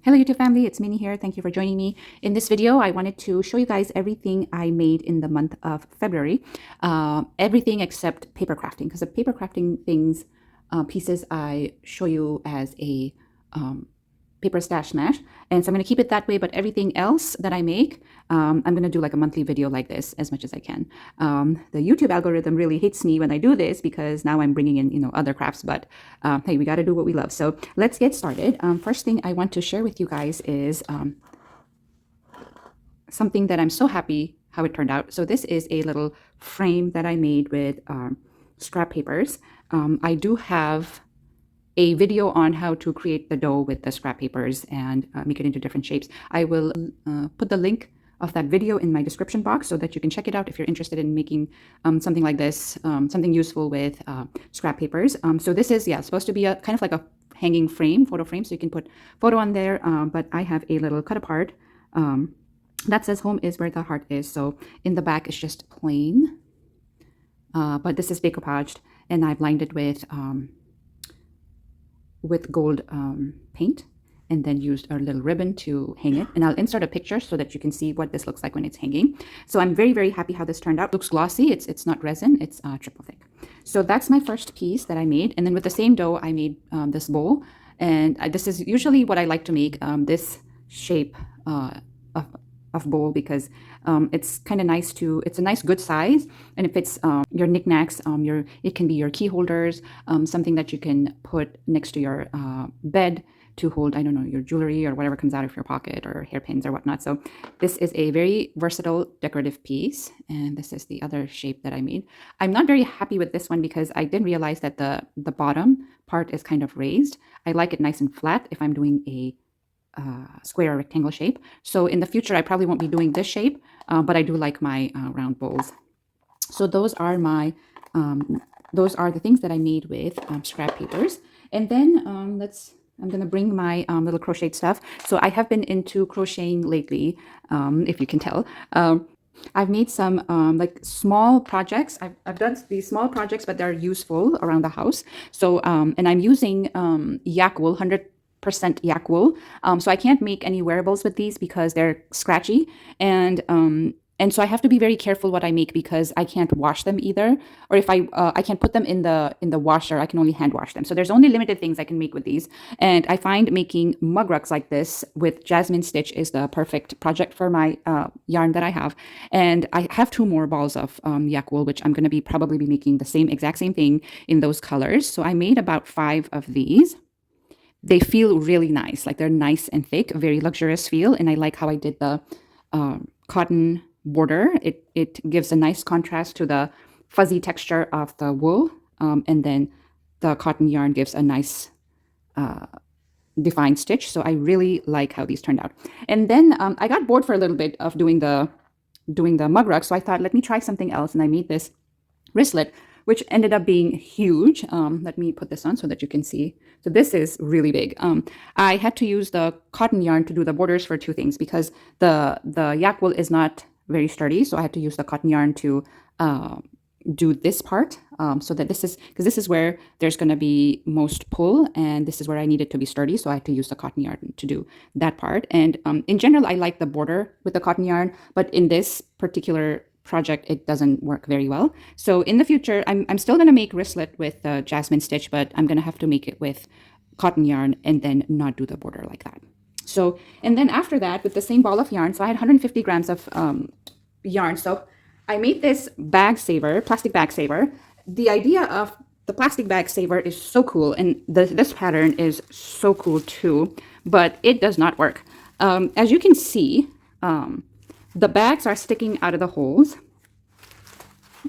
Hello YouTube family, it's Minnie here. Thank you for joining me. In this video, I wanted to show you guys everything I made in the month of February. Everything except paper crafting, because the paper crafting things, pieces I show you as a paper stash smash. And so I'm going to keep it that way, but everything else that I make, I'm going to do like a monthly video like this as much as I can. The YouTube algorithm really hates me when I do this because now I'm bringing in, other crafts, but hey, we got to do what we love. So let's get started. First thing I want to share with you guys is something that I'm so happy how it turned out. So this is a little frame that I made with scrap papers. I do have a video on how to create the dough with the scrap papers and make it into different shapes. I will put the link of that video in my description box so that you can check it out if you're interested in making something like this, something useful with scrap papers. So this is, supposed to be a kind of like a hanging frame, photo frame, so you can put photo on there, but I have a little cut apart that says home is where the heart is. So in the back it's just plain, but this is decoupaged and I've lined it with gold paint and then used a little ribbon to hang it. And I'll insert a picture so that you can see what this looks like when it's hanging. So I'm very, very happy how this turned out. It looks glossy. It's not resin. It's triple thick. So that's my first piece that I made. And then with the same dough, I made this bowl. And this is usually what I like to make, this shape of bowl, because it's kind of nice to, it's a nice good size, and it fits your knickknacks, it can be your key holders, something that you can put next to your bed to hold, I don't know, your jewelry or whatever comes out of your pocket, or hairpins or whatnot. So this is a very versatile decorative piece, and this is the other shape that I made. I'm not very happy with this one because I didn't realize that the bottom part is kind of raised. I like it nice and flat if I'm doing a square or rectangle shape. So in the future, I probably won't be doing this shape, but I do like my round bowls. So those are my, those are the things that I made with scrap papers. And then I'm going to bring my little crocheted stuff. So I have been into crocheting lately, if you can tell. I've made some like small projects. I've done these small projects, but they're useful around the house. So, and I'm using yak wool, 100% yak wool. So I can't make any wearables with these because they're scratchy. And so I have to be very careful what I make because I can't wash them either. Or if I can't put them in the washer, I can only hand wash them. So there's only limited things I can make with these. And I find making mug rugs like this with jasmine stitch is the perfect project for my yarn that I have. And I have 2 more balls of yak wool, which I'm going to be probably be making the exact same thing in those colors. So I made about 5 of these. They feel really nice, like they're nice and thick, very luxurious feel. And I like how I did the cotton border. It gives a nice contrast to the fuzzy texture of the wool. And then the cotton yarn gives a nice defined stitch. So I really like how these turned out. And then I got bored for a little bit of doing the mug rug. So I thought, let me try something else. And I made this wristlet, which ended up being huge. Let me put this on so that you can see. So this is really big. I had to use the cotton yarn to do the borders for 2 things because the yak wool is not very sturdy. So I had to use the cotton yarn to do this part, so that this is, because this is where there's going to be most pull, and this is where I need it to be sturdy. So I had to use the cotton yarn to do that part. And in general, I like the border with the cotton yarn, but in this particular project it doesn't work very well. So in the future I'm still going to make wristlet with jasmine stitch, but I'm going to have to make it with cotton yarn and then not do the border like that. So, and then after that, with the same ball of yarn, so I had 150 grams of yarn. So I made this bag saver, plastic bag saver. The idea of the plastic bag saver is so cool, and this pattern is so cool too, but it does not work. As you can see, the bags are sticking out of the holes.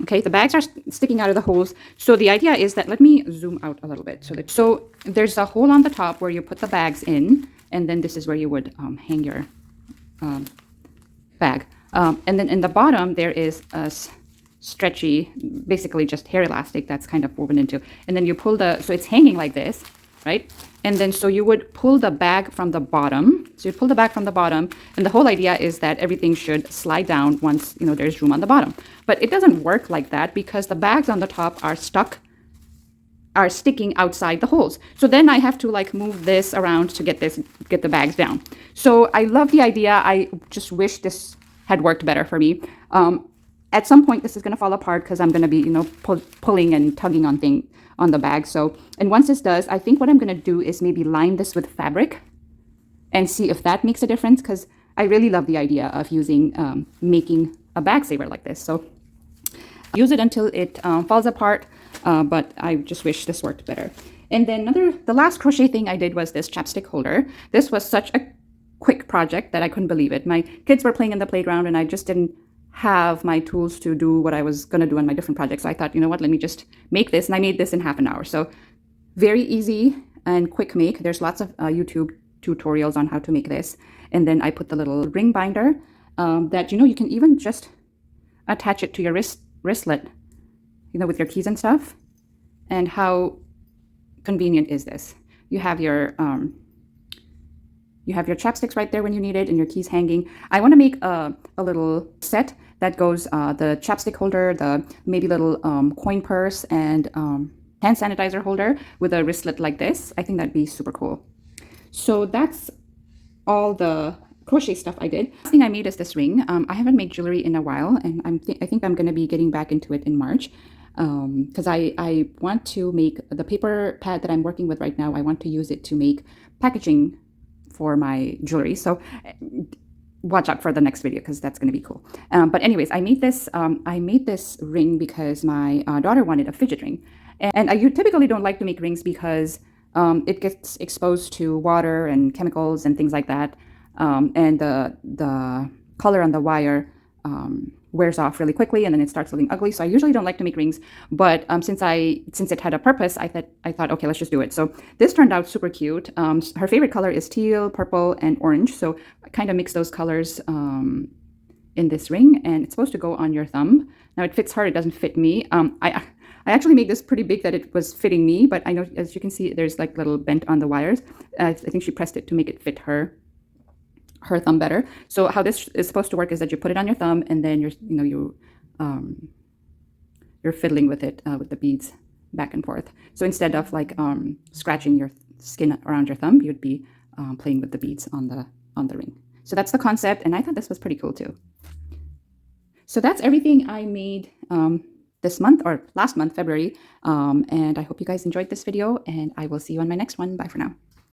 Okay, the bags are sticking out of the holes. So the idea is that, let me zoom out a little bit. So there's a hole on the top where you put the bags in, and then this is where you would hang your bag. And then in the bottom, there is a stretchy, basically just hair elastic that's kind of woven into. And then you pull so it's hanging like this, right? And then so you would pull the bag from the bottom. So you pull the bag from the bottom, and the whole idea is that everything should slide down once, there's room on the bottom. But it doesn't work like that because the bags on the top are stuck are sticking outside the holes. So then I have to like move this around to get the bags down. So I love the idea. I just wish this had worked better for me. At some point this is going to fall apart because I'm going to be, pulling and tugging on the bag. So, and once this does, I think what I'm going to do is maybe line this with fabric and see if that makes a difference, because I really love the idea of making a bag saver like this. So use it until it falls apart, but I just wish this worked better. And then the last crochet thing I did was this chapstick holder. This was such a quick project that I couldn't believe it. My kids were playing in the playground and I just didn't have my tools to do what I was going to do on my different projects. So I thought, you know what, let me just make this. And I made this in half an hour. So very easy and quick make. There's lots of YouTube tutorials on how to make this. And then I put the little ring binder that, you can even just attach it to your wristlet, with your keys and stuff. And how convenient is this? You have your chapsticks right there when you need it, and your keys hanging. I want to make a little set that goes the chapstick holder, the maybe little coin purse, and hand sanitizer holder with a wristlet like this. I think that'd be super cool. So that's all the crochet stuff I did. Last thing I made is this ring. I haven't made jewelry in a while, and I think I'm going to be getting back into it in March, because I want to make the paper pad that I'm working with right now. I want to use it to make packaging for my jewelry. So watch out for the next video, because that's going to be cool. But anyways, I made this ring because my daughter wanted a fidget ring, and I typically don't like to make rings because it gets exposed to water and chemicals and things like that, and the color on the wire wears off really quickly, and then it starts looking ugly. So I usually don't like to make rings, but since it had a purpose, I thought, okay, let's just do it. So this turned out super cute. Her favorite color is teal, purple, and orange. So I kind of mix those colors in this ring, and it's supposed to go on your thumb. Now it fits her, it doesn't fit me. I actually made this pretty big that it was fitting me, but I know, as you can see, there's like little bent on the wires. I think she pressed it to make it fit her thumb better. So how this is supposed to work is that you put it on your thumb, and then you're fiddling with it with the beads back and forth. So instead of like scratching your skin around your thumb, you'd be playing with the beads on the ring. So that's the concept, and I thought this was pretty cool too. So that's everything I made this month, or last month, February, and I hope you guys enjoyed this video, and I will see you on my next one. Bye for now.